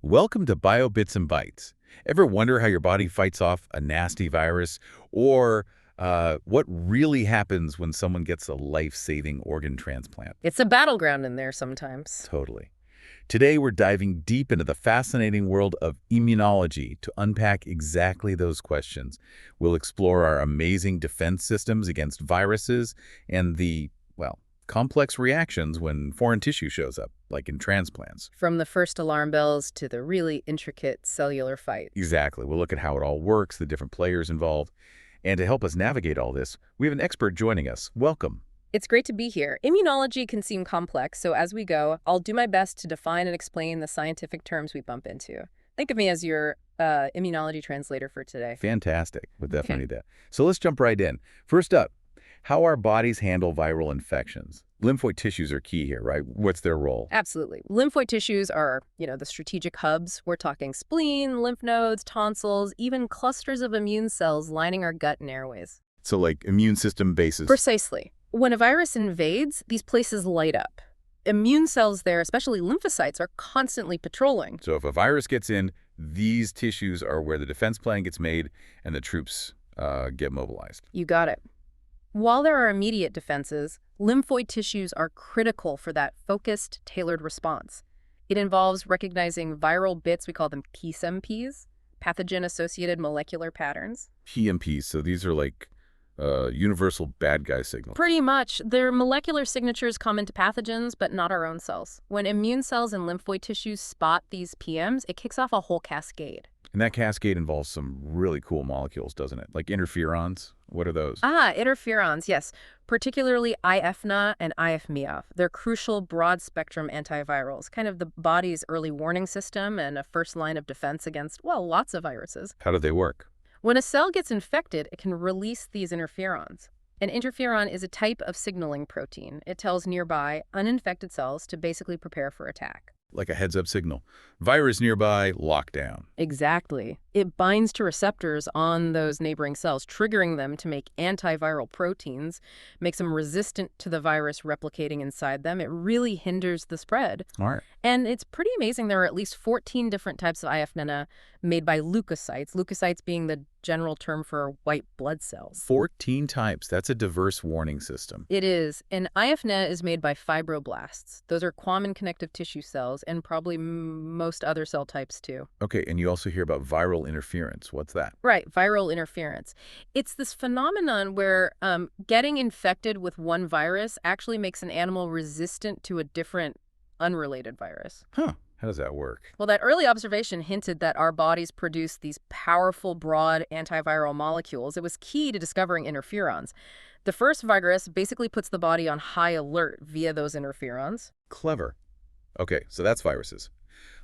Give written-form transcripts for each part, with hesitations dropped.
Welcome to Bio Bits and Bytes. Ever wonder how your body fights off a nasty virus or what really happens when someone gets a life-saving organ transplant? It's a battleground in there sometimes. Totally. Today we're diving deep into the fascinating world of immunology to unpack exactly those questions. We'll explore our amazing defense systems against viruses and the, well, complex reactions when foreign tissue shows up, like in transplants. From the first alarm bells to the really intricate cellular fight. Exactly. We'll look at how it all works, the different players involved. And to help us navigate all this, we have an expert joining us. Welcome. It's great to be here. Immunology can seem complex, so as we go, I'll do my best to define and explain the scientific terms we bump into. Think of me as your immunology translator for today. Fantastic. We'll definitely need that. So let's jump right in. First up, how our bodies handle viral infections. Lymphoid tissues are key here, right? What's their role? Absolutely. Lymphoid tissues are, the strategic hubs. We're talking spleen, lymph nodes, tonsils, even clusters of immune cells lining our gut and airways. So like immune system bases. Precisely. When a virus invades, these places light up. Immune cells there, especially lymphocytes, are constantly patrolling. So if a virus gets in, these tissues are where the defense plan gets made and the troops get mobilized. You got it. While there are immediate defenses, lymphoid tissues are critical for that focused, tailored response. It involves recognizing viral bits, we call them PSMPs, pathogen-associated molecular patterns. PMPs, so these are like universal bad guy signals. Pretty much. Their molecular signatures common to pathogens, but not our own cells. When immune cells and lymphoid tissues spot these PMs, it kicks off a whole cascade. And that cascade involves some really cool molecules, doesn't it? Like interferons. What are those? Interferons, yes. Particularly IFNA and IFMEA. They're crucial broad-spectrum antivirals, kind of the body's early warning system and a first line of defense against, well, lots of viruses. How do they work? When a cell gets infected, it can release these interferons. An interferon is a type of signaling protein. It tells nearby, uninfected cells to basically prepare for attack. Like a heads-up signal. Virus nearby, lockdown. Exactly. It binds to receptors on those neighboring cells, triggering them to make antiviral proteins, makes them resistant to the virus replicating inside them. It really hinders the spread. All right. And it's pretty amazing there are at least 14 different types of IFNA made by leukocytes, leukocytes being the general term for white blood cells. 14 types. That's a diverse warning system. It is. And IFNA is made by fibroblasts. Those are common connective tissue cells and probably most other cell types too. Okay, and you also hear about viral interference. What's that? Right, viral interference. It's this phenomenon where getting infected with one virus actually makes an animal resistant to a different unrelated virus. Huh. How does that work? Well, that early observation hinted that our bodies produce these powerful, broad antiviral molecules. It was key to discovering interferons. The first virus basically puts the body on high alert via those interferons. Clever. Okay, so that's viruses.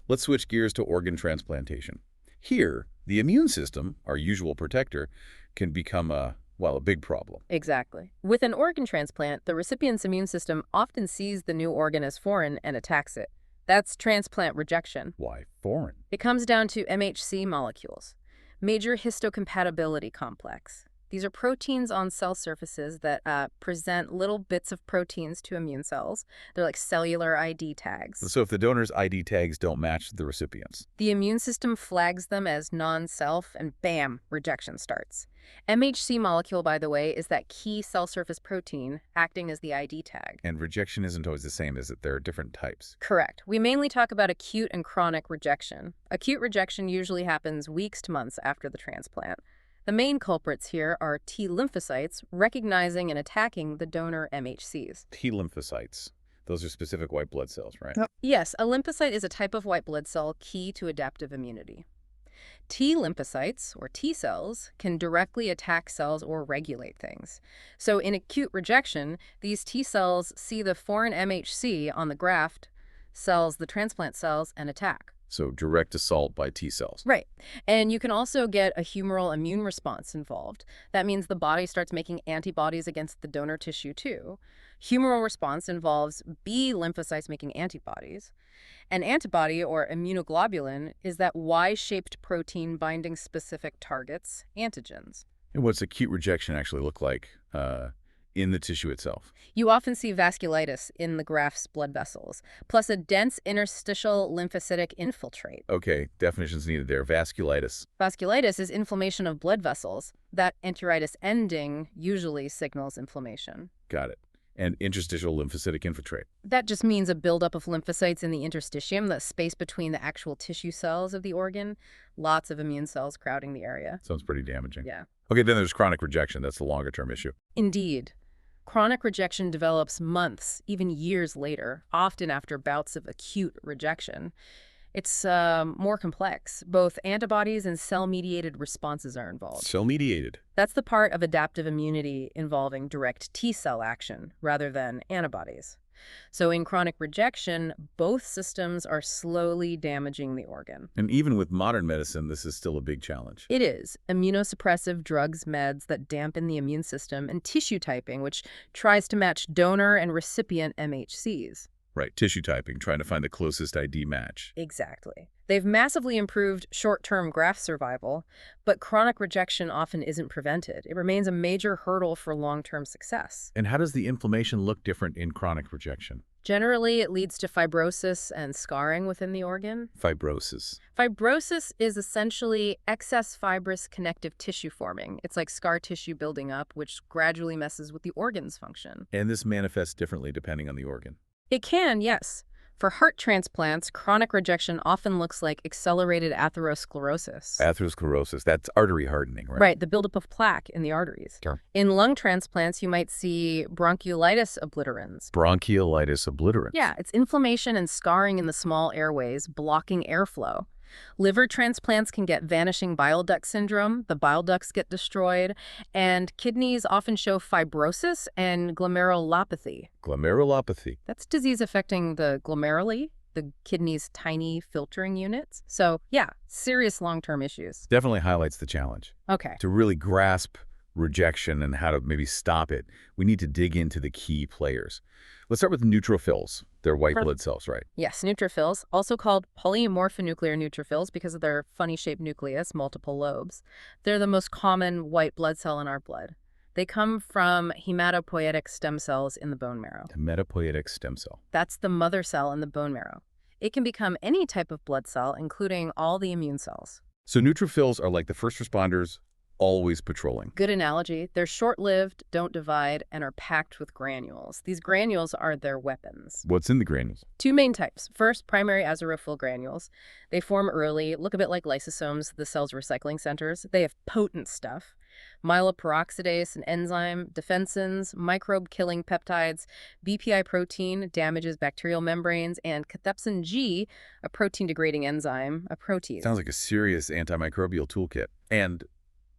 Let's switch gears to organ transplantation. Here, the immune system, our usual protector, can become a big problem. Exactly. With an organ transplant, the recipient's immune system often sees the new organ as foreign and attacks it. That's transplant rejection. Why foreign? It comes down to MHC molecules, major histocompatibility complex. These are proteins on cell surfaces that present little bits of proteins to immune cells. They're like cellular ID tags. So if the donor's ID tags don't match the recipient's, The immune system flags them as non-self, and bam, rejection starts. MHC molecule, by the way, is that key cell surface protein acting as the ID tag. and rejection isn't always the same, is it? There are different types. Correct. We mainly talk about acute and chronic rejection. Acute rejection usually happens weeks to months after the transplant. The main culprits here are T lymphocytes recognizing and attacking the donor MHCs. T lymphocytes. Those are specific white blood cells, right? Yep. Yes, a lymphocyte is a type of white blood cell key to adaptive immunity. T lymphocytes, or T cells, can directly attack cells or regulate things. So in acute rejection, these T cells see the foreign MHC on the graft cells, the transplant cells, and attack. So direct assault by T cells. Right. And you can also get a humoral immune response involved. That means the body starts making antibodies against the donor tissue too. Humoral response involves B lymphocytes making antibodies. An antibody, or immunoglobulin, is that Y-shaped protein binding specific targets, antigens. And what's acute rejection actually look like in the tissue itself. You often see vasculitis in the graft's blood vessels, plus a dense interstitial lymphocytic infiltrate. Okay, definitions needed there. Vasculitis. Vasculitis is inflammation of blood vessels. That enteritis ending usually signals inflammation. Got it. And interstitial lymphocytic infiltrate. That just means a buildup of lymphocytes in the interstitium, the space between the actual tissue cells of the organ. Lots of immune cells crowding the area. Sounds pretty damaging. Yeah. Okay, then there's chronic rejection. That's the longer-term issue. Indeed. Chronic rejection develops months, even years later, often after bouts of acute rejection. It's more complex. Both antibodies and cell-mediated responses are involved. Cell-mediated. That's the part of adaptive immunity involving direct T-cell action rather than antibodies. So in chronic rejection, both systems are slowly damaging the organ. And even with modern medicine, this is still a big challenge. It is. Immunosuppressive drugs, meds that dampen the immune system, and tissue typing, which tries to match donor and recipient MHCs. Right, tissue typing, trying to find the closest ID match. Exactly. They've massively improved short-term graft survival, but chronic rejection often isn't prevented. It remains a major hurdle for long-term success. And how does the inflammation look different in chronic rejection? Generally, it leads to fibrosis and scarring within the organ. Fibrosis. Fibrosis is essentially excess fibrous connective tissue forming. It's like scar tissue building up, which gradually messes with the organ's function. And this manifests differently depending on the organ. It can, yes. For heart transplants, chronic rejection often looks like accelerated atherosclerosis. Atherosclerosis, that's artery hardening, right? Right, the buildup of plaque in the arteries. Sure. In lung transplants, you might see bronchiolitis obliterans. Bronchiolitis obliterans. Yeah, it's inflammation and scarring in the small airways, blocking airflow. Liver transplants can get vanishing bile duct syndrome. The bile ducts get destroyed. And kidneys often show fibrosis and glomerulopathy. Glomerulopathy. That's disease affecting the glomeruli, the kidney's tiny filtering units. So, yeah, serious long-term issues. Definitely highlights the challenge. Okay. To really grasp rejection and how to maybe stop it, we need to dig into the key players. Let's start with neutrophils. They're white blood cells, right? Yes, neutrophils, also called polymorphonuclear neutrophils because of their funny-shaped nucleus, multiple lobes. They're the most common white blood cell in our blood. They come from hematopoietic stem cells in the bone marrow. Hematopoietic stem cell. That's the mother cell in the bone marrow. It can become any type of blood cell, including all the immune cells. So neutrophils are like the first responders, always patrolling. Good analogy. They're short-lived, don't divide, and are packed with granules. These granules are their weapons. What's in the granules? Two main types. First, primary azurophil granules. They form early, look a bit like lysosomes, the cell's recycling centers. They have potent stuff. Myeloperoxidase, an enzyme, defensins, microbe-killing peptides, BPI protein damages bacterial membranes, and cathepsin G, a protein-degrading enzyme, a protease. Sounds like a serious antimicrobial toolkit. And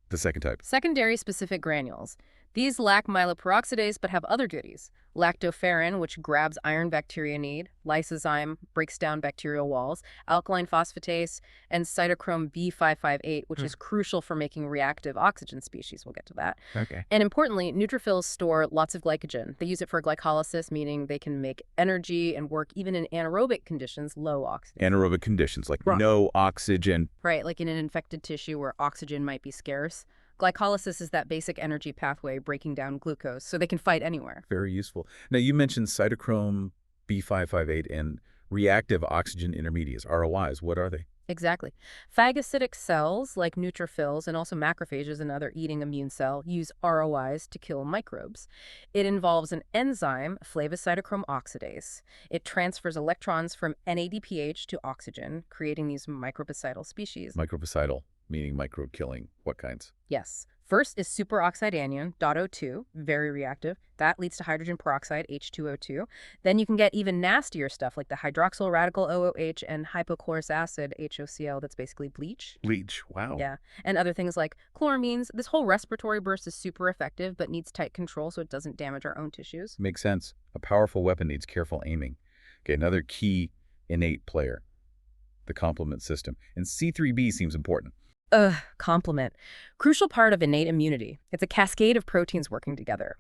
the second type? Secondary specific granules. These lack myeloperoxidase but have other goodies. Lactoferrin, which grabs iron bacteria need, lysozyme, breaks down bacterial walls, alkaline phosphatase, and cytochrome B558, which is crucial for making reactive oxygen species. We'll get to that. Okay. And importantly, neutrophils store lots of glycogen. They use it for glycolysis, meaning they can make energy and work even in anaerobic conditions, low oxygen. Anaerobic conditions, like Right. no oxygen. Right, like in an infected tissue where oxygen might be scarce. Glycolysis is that basic energy pathway breaking down glucose, so they can fight anywhere. Very useful. Now, you mentioned cytochrome B558 and reactive oxygen intermediates, ROIs. What are they? Exactly. Phagocytic cells, like neutrophils and also macrophages, another eating immune cell, use ROIs to kill microbes. It involves an enzyme, flavocytochrome oxidase. It transfers electrons from NADPH to oxygen, creating these microbicidal species. Microbicidal, meaning microbe killing. What kinds? Yes. First is superoxide anion, DOT02, very reactive. That leads to hydrogen peroxide, H2O2. Then you can get even nastier stuff like the hydroxyl radical OOH and hypochlorous acid, HOCl, that's basically bleach. Bleach. Wow. Yeah, and other things like chloramines. This whole respiratory burst is super effective, but needs tight control so it doesn't damage our own tissues. Makes sense. A powerful weapon needs careful aiming. Okay, another key innate player, the complement system. And C3b seems important. Complement. Crucial part of innate immunity. It's a cascade of proteins working together.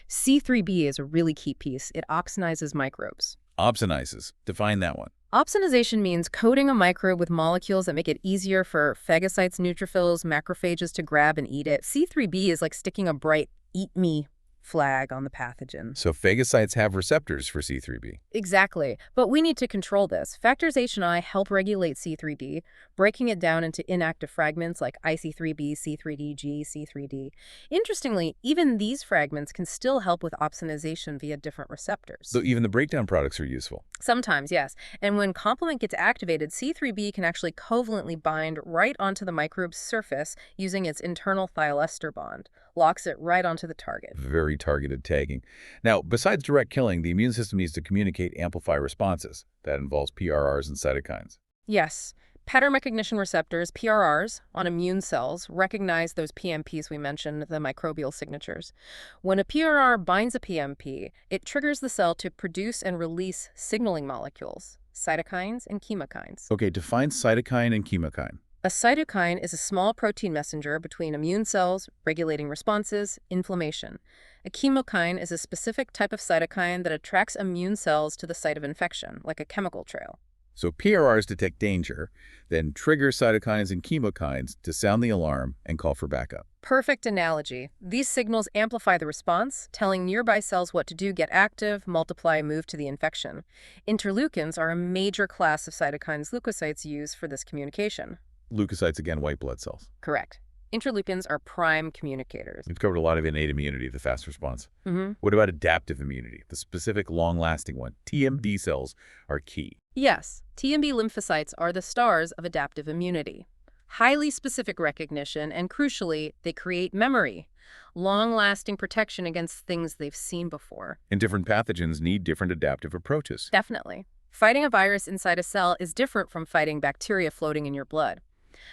C3b is a really key piece. It opsonizes microbes. Opsonizes. Define that one. Opsonization means coating a microbe with molecules that make it easier for phagocytes, neutrophils, macrophages to grab and eat it. C3b is like sticking a bright eat me flag on the pathogen. So phagocytes have receptors for C3b. Exactly. But we need to control this. Factors H and I help regulate C3b, breaking it down into inactive fragments like IC3b, C3dG, C3d. Interestingly, even these fragments can still help with opsonization via different receptors. So even the breakdown products are useful. Sometimes, yes. And when complement gets activated, C3b can actually covalently bind right onto the microbe's surface using its internal thiolester bond. Locks it right onto the target. Very targeted tagging. Now, besides direct killing, the immune system needs to communicate, amplify responses. That involves PRRs and cytokines. Yes. Pattern recognition receptors, PRRs, on immune cells recognize those PMPs we mentioned, the microbial signatures. When a PRR binds a PMP, it triggers the cell to produce and release signaling molecules, cytokines and chemokines. Okay, define cytokine and chemokine. A cytokine is a small protein messenger between immune cells, regulating responses, inflammation. A chemokine is a specific type of cytokine that attracts immune cells to the site of infection, like a chemical trail. So PRRs detect danger, then trigger cytokines and chemokines to sound the alarm and call for backup. Perfect analogy. These signals amplify the response, telling nearby cells what to do: get active, multiply, move to the infection. Interleukins are a major class of cytokines leukocytes use for this communication. Leukocytes, again, white blood cells. Correct. Interleukins are prime communicators. We've covered a lot of innate immunity, the fast response. Mm-hmm. What about adaptive immunity, the specific long-lasting one? TMB cells are key. Yes, TMB lymphocytes are the stars of adaptive immunity. Highly specific recognition, and crucially, they create memory. Long-lasting protection against things they've seen before. And different pathogens need different adaptive approaches. Definitely. Fighting a virus inside a cell is different from fighting bacteria floating in your blood.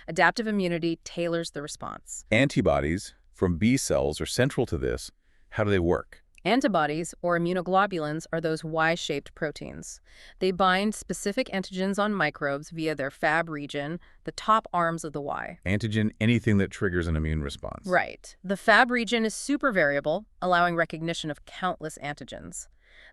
Adaptive immunity tailors the response. Antibodies from B cells are central to this. How do they work? Antibodies, or immunoglobulins, are those Y-shaped proteins. They bind specific antigens on microbes via their Fab region, the top arms of the Y. Antigen, anything that triggers an immune response. Right. The Fab region is super variable, allowing recognition of countless antigens.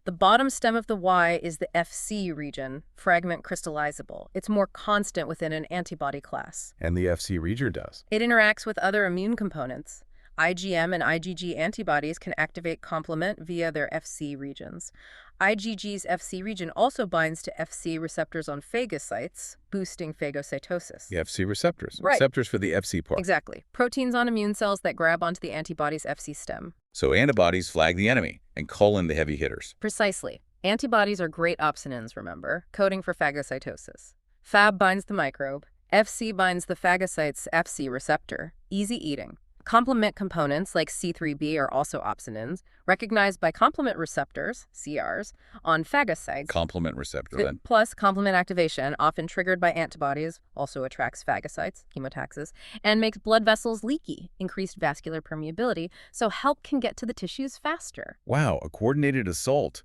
The bottom stem of the Y is the Fc region, fragment crystallizable. It's more constant within an antibody class. And the Fc region does. It interacts with other immune components. IgM and IgG antibodies can activate complement via their Fc regions. IgG's Fc region also binds to Fc receptors on phagocytes, boosting phagocytosis. The Fc receptors. Right. Receptors for the Fc part. Exactly. Proteins on immune cells that grab onto the antibody's Fc stem. So antibodies flag the enemy and call in the heavy hitters. Precisely. Antibodies are great opsonins, remember, coding for phagocytosis. Fab binds the microbe. Fc binds the phagocyte's Fc receptor. Easy eating. Complement components like C3b are also opsonins, recognized by complement receptors, CRs, on phagocytes. Complement receptor, then. Plus, complement activation, often triggered by antibodies, also attracts phagocytes, chemotaxis, and makes blood vessels leaky, increased vascular permeability, so help can get to the tissues faster. Wow, a coordinated assault.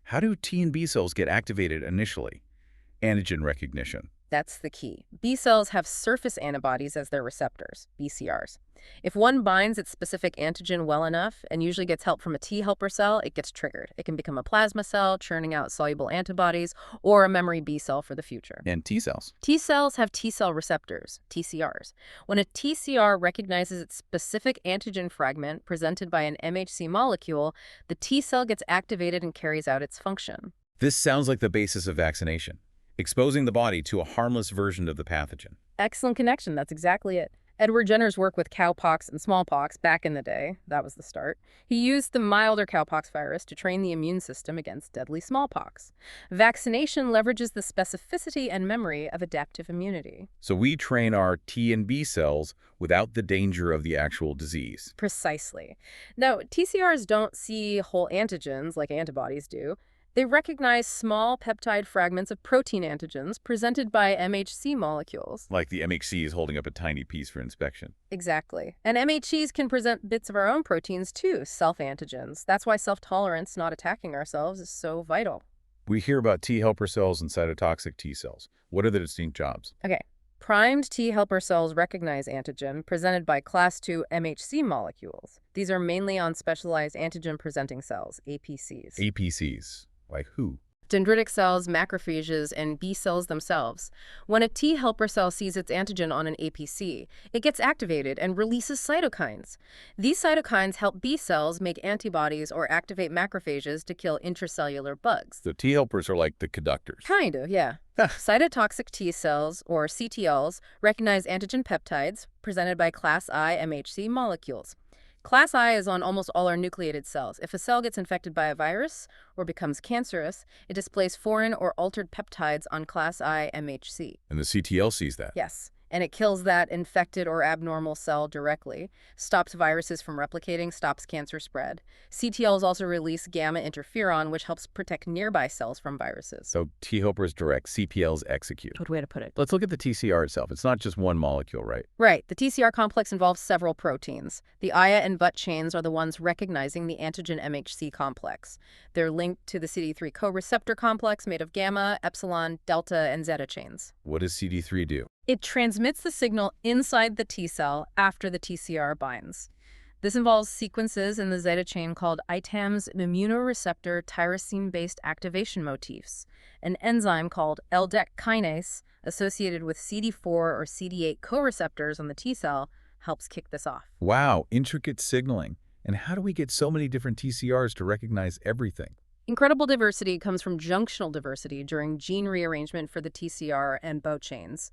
How do T and B cells get activated initially? Antigen recognition. That's the key. B cells have surface antibodies as their receptors, BCRs. If one binds its specific antigen well enough and usually gets help from a T helper cell, it gets triggered. It can become a plasma cell, churning out soluble antibodies, or a memory B cell for the future. And T cells. T cells have T cell receptors, TCRs. When a TCR recognizes its specific antigen fragment presented by an MHC molecule, the T cell gets activated and carries out its function. This sounds like the basis of vaccination. Exposing the body to a harmless version of the pathogen. Excellent connection. That's exactly it. Edward Jenner's work with cowpox and smallpox back in the day, that was the start. He used the milder cowpox virus to train the immune system against deadly smallpox. Vaccination leverages the specificity and memory of adaptive immunity. So we train our T and B cells without the danger of the actual disease. Precisely. Now, TCRs don't see whole antigens like antibodies do. They recognize small peptide fragments of protein antigens presented by MHC molecules. Like the MHC is holding up a tiny piece for inspection. Exactly. And MHCs can present bits of our own proteins too, self-antigens. That's why self-tolerance, not attacking ourselves, is so vital. We hear about T helper cells and cytotoxic T cells. What are the distinct jobs? Okay. Primed T helper cells recognize antigen presented by class II MHC molecules. These are mainly on specialized antigen-presenting cells, APCs. APCs. Like who? dendritic cells, macrophages, and B cells themselves. When a T helper cell sees its antigen on an APC, it gets activated and releases cytokines. These cytokines help B cells make antibodies or activate macrophages to kill intracellular bugs. So T helpers are like the conductors. Kind of, yeah. Cytotoxic T cells, or CTLs, recognize antigen peptides presented by class I MHC molecules. Class I is on almost all our nucleated cells. If a cell gets infected by a virus or becomes cancerous, it displays foreign or altered peptides on class I MHC. And the CTL sees that. Yes, and it kills that infected or abnormal cell directly, stops viruses from replicating, stops cancer spread. CTLs also release gamma interferon, which helps protect nearby cells from viruses. So T helpers direct, CPLs execute. Good way to put it. Let's look at the TCR itself. It's not just one molecule, right? Right. The TCR complex involves several proteins. The IA and VUT chains are the ones recognizing the antigen MHC complex. They're linked to the CD3 co-receptor complex made of gamma, epsilon, delta, and zeta chains. What does CD3 do? It transmits the signal inside the T cell after the TCR binds. This involves sequences in the zeta chain called ITAM's immunoreceptor tyrosine-based activation motifs, an enzyme called LDEC kinase associated with CD4 or CD8 co-receptors on the T cell helps kick this off. Wow, intricate signaling. And how do we get so many different TCRs to recognize everything? Incredible diversity comes from junctional diversity during gene rearrangement for the TCR and BO chains.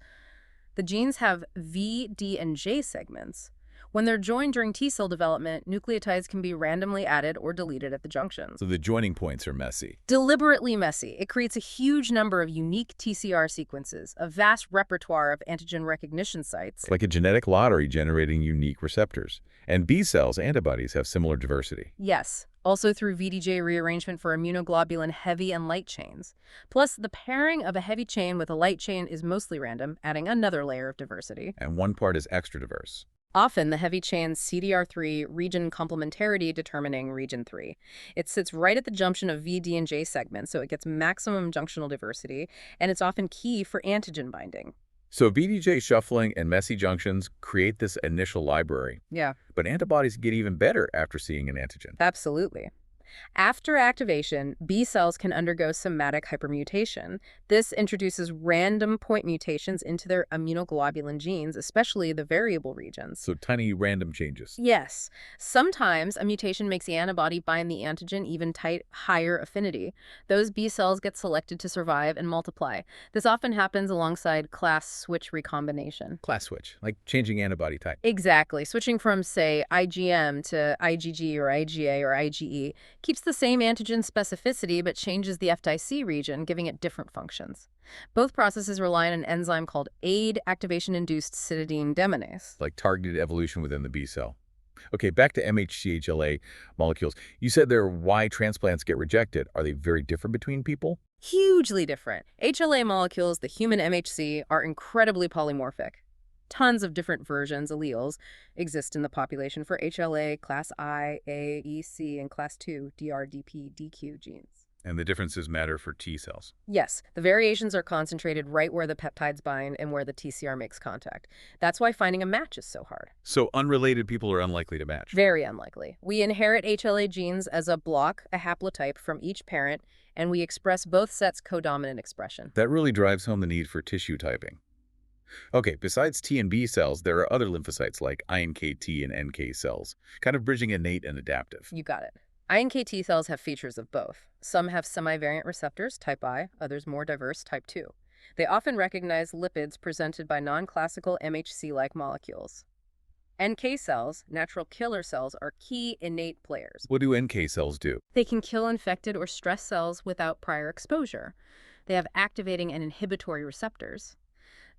The genes have V, D, and J segments. When they're joined during T-cell development, nucleotides can be randomly added or deleted at the junctions. So the joining points are messy. Deliberately messy. It creates a huge number of unique TCR sequences, a vast repertoire of antigen recognition sites. Like a genetic lottery generating unique receptors. And B cells, antibodies, have similar diversity. Yes, also through VDJ rearrangement for immunoglobulin heavy and light chains. Plus, the pairing of a heavy chain with a light chain is mostly random, adding another layer of diversity. And one part is extra diverse. Often, the heavy chain's CDR3 region complementarity determining region 3. It sits right at the junction of V, D, and J segments, so it gets maximum junctional diversity, and it's often key for antigen binding. So VDJ shuffling and messy junctions create this initial library. Yeah. But antibodies get even better after seeing an antigen. Absolutely. After activation, B cells can undergo somatic hypermutation. This introduces random point mutations into their immunoglobulin genes, especially the variable regions. So tiny random changes. Yes. Sometimes a mutation makes the antibody bind the antigen even higher affinity. Those B cells get selected to survive and multiply. This often happens alongside class switch recombination. Class switch, like changing antibody type. Exactly. Switching from, say, IgM to IgG or IgA or IgE keeps the same antigen specificity but changes the FTIC region, giving it different functions. Both processes rely on an enzyme called AID, activation-induced cytidine deaminase. Like targeted evolution within the B cell. Okay, back to MHC-HLA molecules. You said they're why transplants get rejected. Are they very different between people? Hugely different. HLA molecules, the human MHC, are incredibly polymorphic. Tons of different versions, alleles, exist in the population for HLA, class I, A, E, C, and class II, DR, DP, DQ genes. And the differences matter for T cells. Yes, the variations are concentrated right where the peptides bind and where the TCR makes contact. That's why finding a match is so hard. So unrelated people are unlikely to match. Very unlikely. We inherit HLA genes as a block, a haplotype, from each parent, and we express both sets' codominant expression. That really drives home the need for tissue typing. Okay, besides T and B cells, there are other lymphocytes like iNKT and NK cells, kind of bridging innate and adaptive. You got it. iNKT cells have features of both. Some have semivariant receptors, type I, others more diverse, type II. They often recognize lipids presented by non-classical MHC-like molecules. NK cells, natural killer cells, are key innate players. What do NK cells do? They can kill infected or stressed cells without prior exposure. They have activating and inhibitory receptors.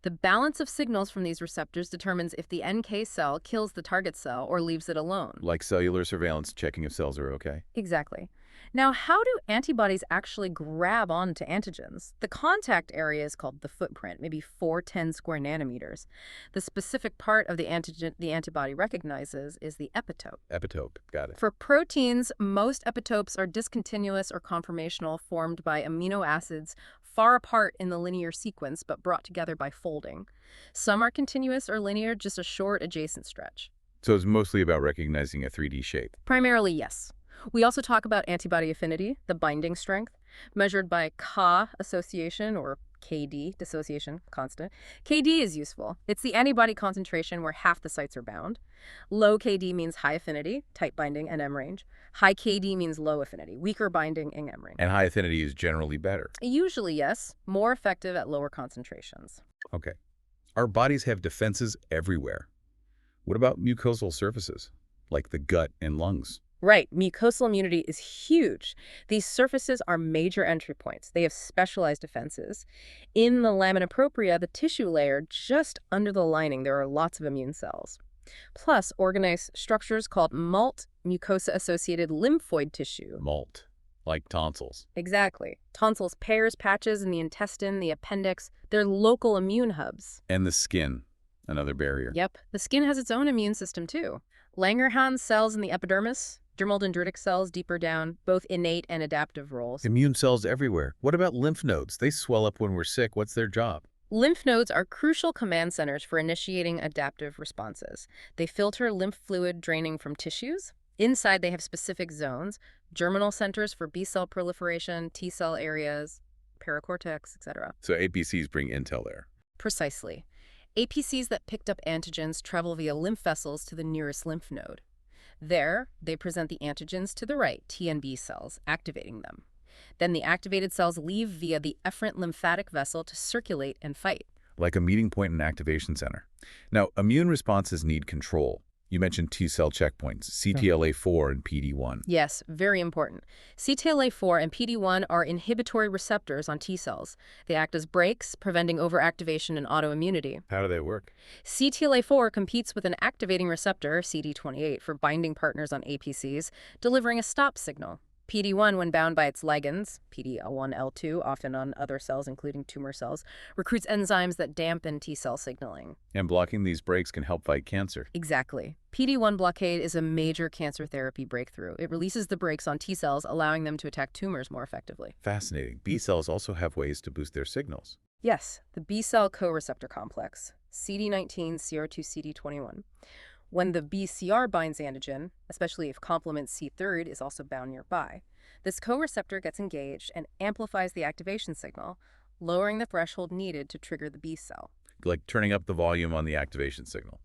The balance of signals from these receptors determines if the NK cell kills the target cell or leaves it alone. Like cellular surveillance, checking if cells are okay. Exactly. Now, how do antibodies actually grab onto antigens? The contact area is called the footprint, maybe 410 square nanometers. The specific part of the antigen the antibody recognizes is the epitope. Epitope, got it. For proteins, most epitopes are discontinuous or conformational, formed by amino acids far apart in the linear sequence but brought together by folding. Some are continuous or linear, just a short adjacent stretch. So it's mostly about recognizing a 3D shape. Primarily, yes. We also talk about antibody affinity, the binding strength, measured by Ka association or KD, dissociation constant. KD is useful. It's the antibody concentration where half the sites are bound. Low KD means high affinity, tight binding, and M range. High KD means low affinity, weaker binding, and M range. And high affinity is generally better. Usually, yes, more effective at lower concentrations. Okay. Our bodies have defenses everywhere. What about mucosal surfaces, like the gut and lungs? Right, mucosal immunity is huge. These surfaces are major entry points. They have specialized defenses. In the lamina propria, the tissue layer just under the lining, there are lots of immune cells. Plus, organized structures called MALT, mucosa-associated lymphoid tissue. MALT, like tonsils. Exactly. Tonsils, pairs, patches in the intestine, the appendix, they're local immune hubs. And the skin, another barrier. Yep. The skin has its own immune system, too. Langerhans cells in the epidermis, dermal dendritic cells deeper down, both innate and adaptive roles. Immune cells everywhere. What about lymph nodes? They swell up when we're sick. What's their job? Lymph nodes are crucial command centers for initiating adaptive responses. They filter lymph fluid draining from tissues. Inside, they have specific zones, germinal centers for B-cell proliferation, T-cell areas, paracortex, etc. So APCs bring intel there. Precisely. APCs that picked up antigens travel via lymph vessels to the nearest lymph node. There, they present the antigens to the right, T and B cells, activating them. Then the activated cells leave via the efferent lymphatic vessel to circulate and fight. Like a meeting point and activation center. Now, immune responses need control. You mentioned T-cell checkpoints, CTLA-4 and PD-1. Yes, very important. CTLA-4 and PD-1 are inhibitory receptors on T cells. They act as brakes, preventing overactivation and autoimmunity. How do they work? CTLA-4 competes with an activating receptor, CD28, for binding partners on APCs, delivering a stop signal. PD-1, when bound by its ligands, PD-L1, L2, often on other cells, including tumor cells, recruits enzymes that dampen T-cell signaling. And blocking these brakes can help fight cancer. Exactly. PD-1 blockade is a major cancer therapy breakthrough. It releases the brakes on T cells, allowing them to attack tumors more effectively. Fascinating. B cells also have ways to boost their signals. Yes, the B-cell co-receptor complex, CD19-CR2-CD21. When the BCR binds antigen, especially if complement C3 is also bound nearby, this co-receptor gets engaged and amplifies the activation signal, lowering the threshold needed to trigger the B cell. Like turning up the volume on the activation signal.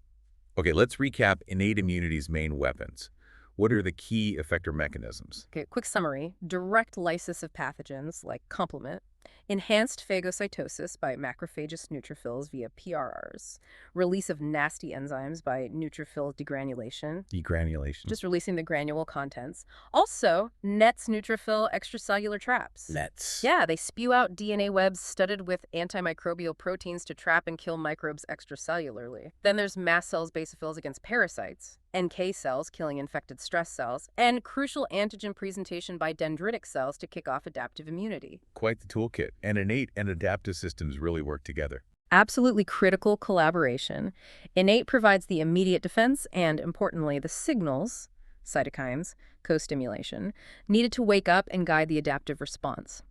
Okay, let's recap innate immunity's main weapons. What are the key effector mechanisms? Okay, quick summary. Direct lysis of pathogens like complement, enhanced phagocytosis by macrophagous neutrophils via PRRs, release of nasty enzymes by neutrophil degranulation, Degranulation. just releasing the granule contents. Also, nets neutrophil extracellular traps. Nets. Yeah, they spew out DNA webs studded with antimicrobial proteins to trap and kill microbes extracellularly. Then there's mast cells, basophils against parasites, NK cells killing infected stress cells, and crucial antigen presentation by dendritic cells to kick off adaptive immunity. Quite the toolkit. And innate and adaptive systems really work together. Absolutely critical collaboration. Innate provides the immediate defense and, importantly, the signals, cytokines, co-stimulation, needed to wake up and guide the adaptive response.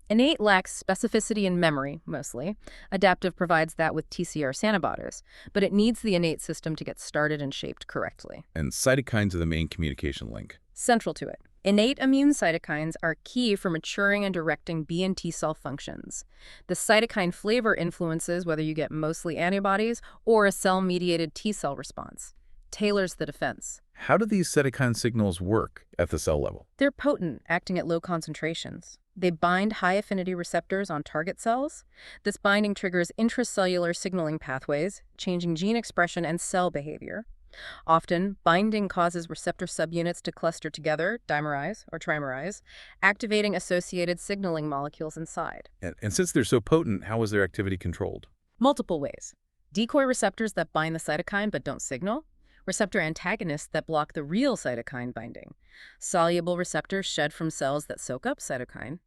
Innate lacks specificity and memory, mostly. Adaptive provides that with TCR antibodies, but it needs the innate system to get started and shaped correctly. And cytokines are the main communication link. Central to it. Innate immune cytokines are key for maturing and directing B and T cell functions. The cytokine flavor influences whether you get mostly antibodies or a cell-mediated T cell response. Tailors the defense. How do these cytokine signals work at the cell level? They're potent, acting at low concentrations. They bind high-affinity receptors on target cells. This binding triggers intracellular signaling pathways, changing gene expression and cell behavior. Often, binding causes receptor subunits to cluster together, dimerize or trimerize, activating associated signaling molecules inside. And since they're so potent, how is their activity controlled? Multiple ways. Decoy receptors that bind the cytokine but don't signal. Receptor antagonists that block the real cytokine binding. Soluble receptors shed from cells that soak up cytokine.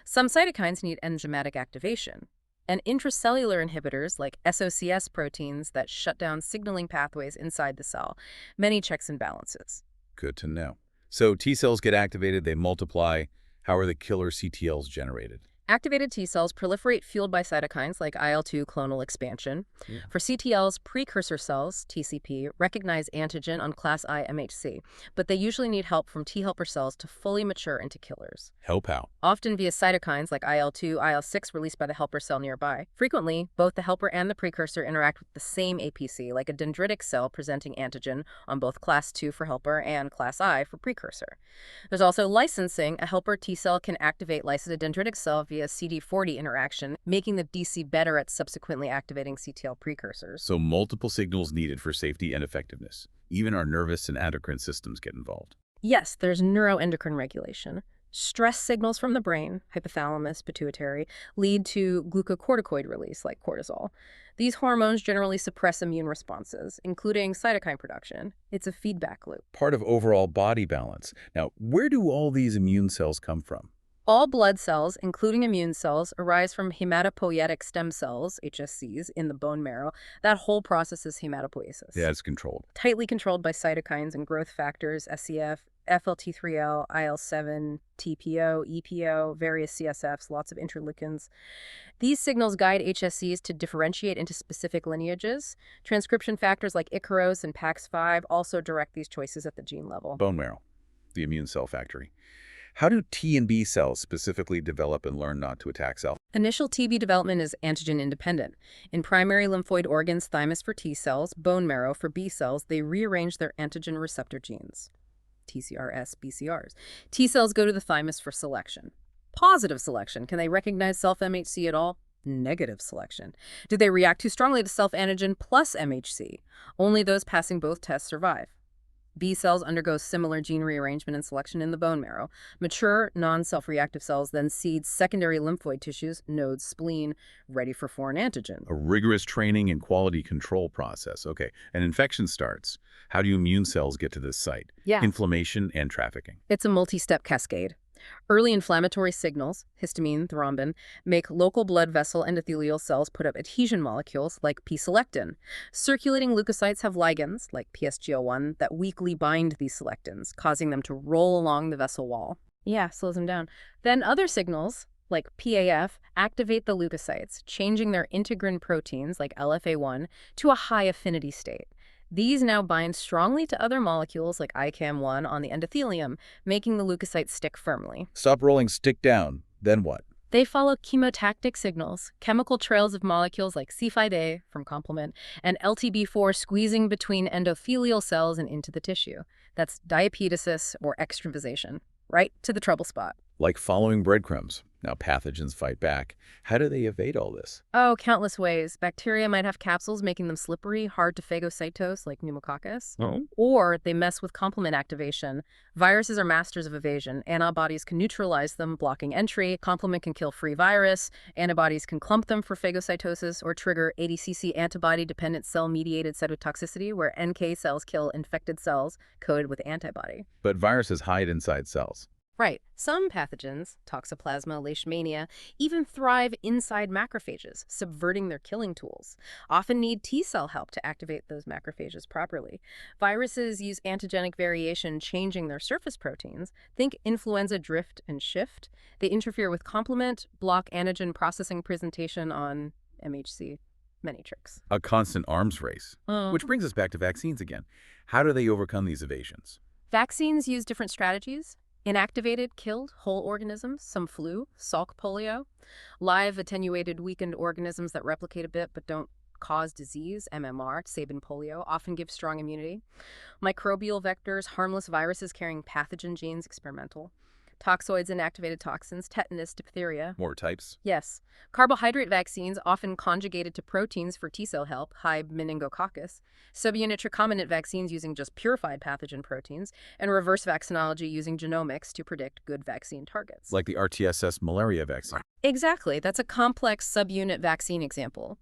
Some cytokines need enzymatic activation. And intracellular inhibitors like SOCS proteins that shut down signaling pathways inside the cell. Many checks and balances. Good to know. So T cells get activated, they multiply. How are the killer CTLs generated? Activated T cells proliferate fueled by cytokines like IL-2 clonal expansion. Yeah. For CTLs, precursor cells, TCP, recognize antigen on class I MHC, but they usually need help from T helper cells to fully mature into killers, Help out. often via cytokines like IL-2, IL-6 released by the helper cell nearby. Frequently, both the helper and the precursor interact with the same APC, like a dendritic cell presenting antigen on both class II for helper and class I for precursor. There's also licensing. A helper T cell can activate lyse a dendritic cell via CD40 interaction, making the DC better at subsequently activating CTL precursors. So multiple signals needed for safety and effectiveness. Even our nervous and endocrine systems get involved. Yes, there's neuroendocrine regulation. Stress signals from the brain, hypothalamus, pituitary, lead to glucocorticoid release, like cortisol. These hormones generally suppress immune responses, including cytokine production. It's a feedback loop. Part of overall body balance. Now, where do all these immune cells come from? All blood cells, including immune cells, arise from hematopoietic stem cells, HSCs, in the bone marrow. That whole process is hematopoiesis. Yeah, it's controlled. Tightly controlled by cytokines and growth factors, SCF, FLT3L, IL-7, TPO, EPO, various CSFs, lots of interleukins. These signals guide HSCs to differentiate into specific lineages. Transcription factors like Icaros and PAX5 also direct these choices at the gene level. Bone marrow, the immune cell factory. How do T and B cells specifically develop and learn not to attack self? Initial TB development is antigen independent. In primary lymphoid organs, thymus for T cells, bone marrow for B cells, they rearrange their antigen receptor genes. TCRS, BCRs. T cells go to the thymus for selection. Positive selection. Can they recognize self-MHC at all? Negative selection. Do they react too strongly to self-antigen plus MHC? Only those passing both tests survive. B cells undergo similar gene rearrangement and selection in the bone marrow. Mature, non-self-reactive cells then seed secondary lymphoid tissues, nodes, spleen, ready for foreign antigen. A rigorous training and quality control process. Okay, an infection starts. How do immune cells get to this site? Yeah. Inflammation and trafficking. It's a multi-step cascade. Early inflammatory signals, histamine, thrombin, make local blood vessel endothelial cells put up adhesion molecules like P-selectin. Circulating leukocytes have ligands, like PSGL1, that weakly bind these selectins, causing them to roll along the vessel wall. Yeah, slows them down. Then other signals, like PAF, activate the leukocytes, changing their integrin proteins, like LFA1, to a high affinity state. These now bind strongly to other molecules like ICAM1 on the endothelium, making the leukocytes stick firmly. Stop rolling, stick down. Then what? They follow chemotactic signals, chemical trails of molecules like C5a from complement and LTB4 squeezing between endothelial cells and into the tissue. That's diapedesis or extravasation, right to the trouble spot. Like following breadcrumbs. Now pathogens fight back. How do they evade all this? Oh, countless ways. Bacteria might have capsules making them slippery, hard to phagocytose like pneumococcus. Oh. Or they mess with complement activation. Viruses are masters of evasion. Antibodies can neutralize them, blocking entry. Complement can kill free virus. Antibodies can clump them for phagocytosis or trigger ADCC antibody-dependent cell-mediated cytotoxicity, where NK cells kill infected cells coded with antibody. But viruses hide inside cells. Right. Some pathogens, Toxoplasma, Leishmania, even thrive inside macrophages, subverting their killing tools. Often need T-cell help to activate those macrophages properly. Viruses use antigenic variation, changing their surface proteins. Think influenza drift and shift. They interfere with complement, block antigen processing presentation on MHC. Many tricks. A constant arms race. Which brings us back to vaccines again. How do they overcome these evasions? Vaccines use different strategies. Inactivated, killed, whole organisms, some flu, Salk polio. Live, attenuated, weakened organisms that replicate a bit but don't cause disease, MMR, Sabin polio, often give strong immunity. Microbial vectors, harmless viruses carrying pathogen genes, experimental. Toxoids, inactivated toxins, tetanus, diphtheria. More types? Yes. Carbohydrate vaccines, often conjugated to proteins for T-cell help, high meningococcus. Subunit recombinant vaccines using just purified pathogen proteins. And reverse vaccinology using genomics to predict good vaccine targets. Like the RTSS malaria vaccine. Exactly. That's a complex subunit vaccine example.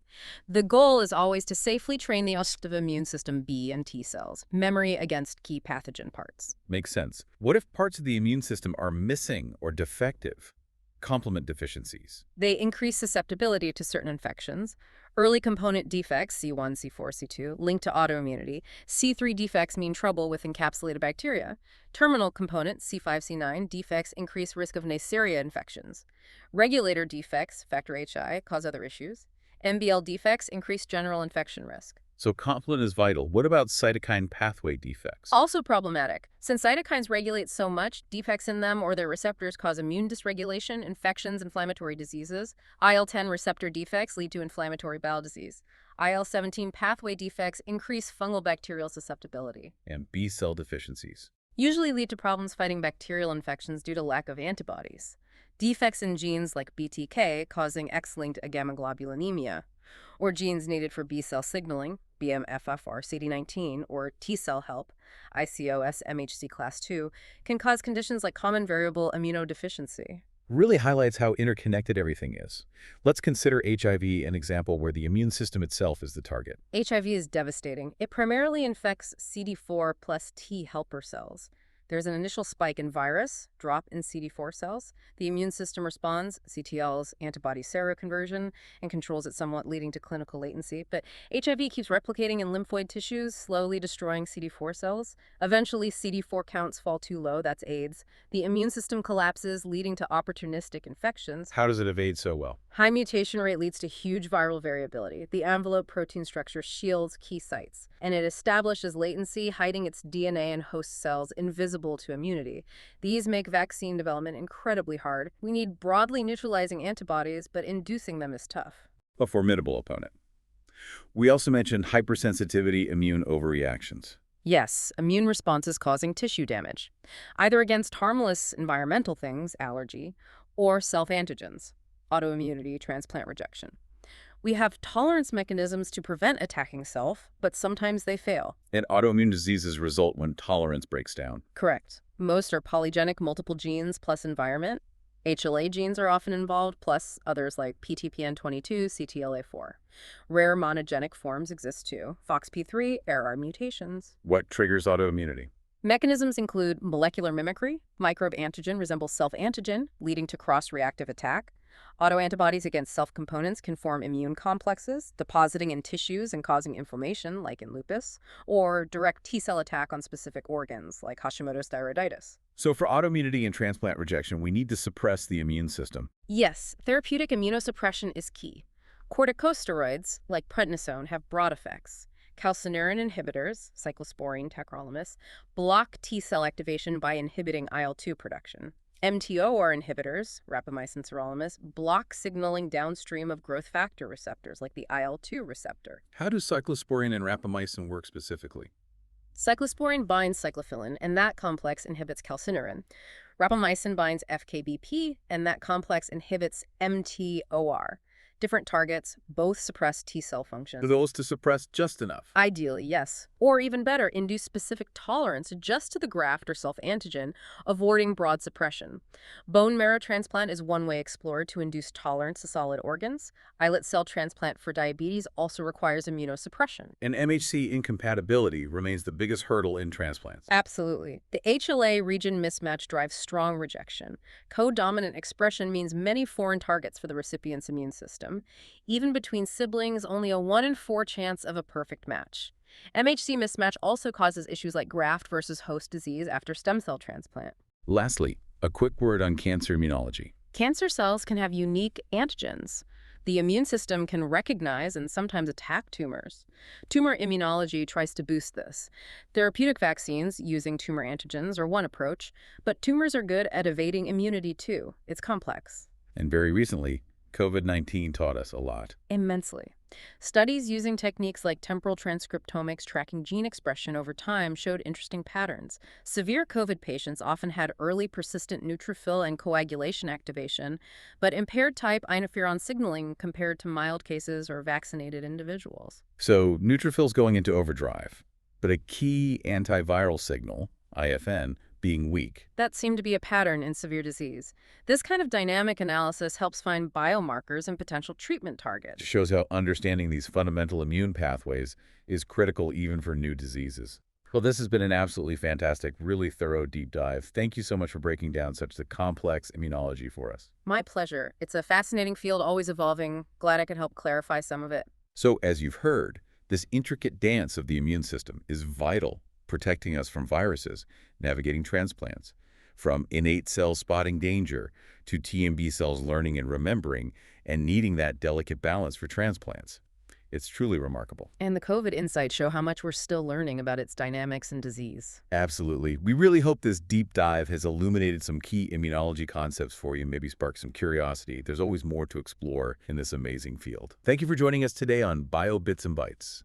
The goal is always to safely train the adaptive immune system B and T cells, memory against key pathogen parts. Makes sense. What if parts of the immune system are missing or defective? Complement deficiencies. They increase susceptibility to certain infections. Early component defects, C1, C4, C2, linked to autoimmunity. C3 defects mean trouble with encapsulated bacteria. Terminal component, C5, C9, defects increase risk of Neisseria infections. Regulator defects, factor HI, cause other issues. MBL defects increase general infection risk. So complement is vital. What about cytokine pathway defects? Also problematic. Since cytokines regulate so much, defects in them or their receptors cause immune dysregulation, infections, inflammatory diseases. IL-10 receptor defects lead to inflammatory bowel disease. IL-17 pathway defects increase fungal bacterial susceptibility. And B cell deficiencies. Usually lead to problems fighting bacterial infections due to lack of antibodies. Defects in genes like BTK causing X-linked agammaglobulinemia, or genes needed for B-cell signaling, BMFFR CD19, or T-cell help, ICOS MHC class II, can cause conditions like common variable immunodeficiency. Really highlights how interconnected everything is. Let's consider HIV an example where the immune system itself is the target. HIV is devastating. It primarily infects CD4 plus T helper cells. There's an initial spike in virus, drop in CD4 cells. The immune system responds, CTLs, antibody seroconversion, and controls it somewhat, leading to clinical latency. But HIV keeps replicating in lymphoid tissues, slowly destroying CD4 cells. Eventually, CD4 counts fall too low, that's AIDS. The immune system collapses, leading to opportunistic infections. How does it evade so well? High mutation rate leads to huge viral variability. The envelope protein structure shields key sites, and it establishes latency, hiding its DNA in host cells invisible to immunity. These make vaccine development incredibly hard. We need broadly neutralizing antibodies, but inducing them is tough. A formidable opponent. We also mentioned hypersensitivity immune overreactions. Yes, immune responses causing tissue damage, either against harmless environmental things, allergy, or self-antigens, autoimmunity, transplant rejection. We have tolerance mechanisms to prevent attacking self, but sometimes they fail. And autoimmune diseases result when tolerance breaks down. Correct. Most are polygenic multiple genes plus environment. HLA genes are often involved, plus others like PTPN22, CTLA4. Rare monogenic forms exist too. FOXP3, RR mutations. What triggers autoimmunity? Mechanisms include molecular mimicry. Microbe antigen resembles self-antigen, leading to cross-reactive attack. Autoantibodies against self-components can form immune complexes, depositing in tissues and causing inflammation, like in lupus, or direct T-cell attack on specific organs, like Hashimoto's thyroiditis. So for autoimmunity and transplant rejection, we need to suppress the immune system. Yes, therapeutic immunosuppression is key. Corticosteroids, like prednisone, have broad effects. Calcineurin inhibitors, cyclosporine, tacrolimus, block T-cell activation by inhibiting IL-2 production. mTOR inhibitors, rapamycin, sirolimus, block signaling downstream of growth factor receptors like the IL-2 receptor. How do cyclosporine and rapamycin work specifically? Cyclosporine binds cyclophilin, and that complex inhibits calcineurin. Rapamycin binds FKBP, and that complex inhibits mTOR. Different targets, both suppress T-cell function. Do those to suppress just enough? Ideally, yes. Or even better, induce specific tolerance just to the graft or self-antigen, avoiding broad suppression. Bone marrow transplant is one way explored to induce tolerance to solid organs. Islet cell transplant for diabetes also requires immunosuppression. And MHC incompatibility remains the biggest hurdle in transplants. Absolutely. The HLA region mismatch drives strong rejection. Co-dominant expression means many foreign targets for the recipient's immune system. Even between siblings, only a 1 in 4 chance of a perfect match. MHC mismatch also causes issues like graft versus host disease after stem cell transplant. Lastly, a quick word on cancer immunology. Cancer cells can have unique antigens. The immune system can recognize and sometimes attack tumors. Tumor immunology tries to boost this. Therapeutic vaccines using tumor antigens are one approach, but tumors are good at evading immunity too. It's complex. And very recently, COVID-19 taught us a lot. Immensely. Studies using techniques like temporal transcriptomics tracking gene expression over time showed interesting patterns. Severe COVID patients often had early persistent neutrophil and coagulation activation, but impaired type interferon signaling compared to mild cases or vaccinated individuals. So neutrophils going into overdrive, but a key antiviral signal, IFN, being weak. That seemed to be a pattern in severe disease. This kind of dynamic analysis helps find biomarkers and potential treatment targets. It shows how understanding these fundamental immune pathways is critical even for new diseases. Well, this has been an absolutely fantastic, really thorough deep dive. Thank you so much for breaking down such the complex immunology for us. My pleasure. It's a fascinating field, always evolving. Glad I could help clarify some of it. So, as you've heard, this intricate dance of the immune system is vital, protecting us from viruses, navigating transplants, from innate cells spotting danger to T and B cells learning and remembering and needing that delicate balance for transplants. It's truly remarkable. And the COVID insights show how much we're still learning about its dynamics and disease. Absolutely. We really hope this deep dive has illuminated some key immunology concepts for you, maybe sparked some curiosity. There's always more to explore in this amazing field. Thank you for joining us today on Bio Bits and Bytes.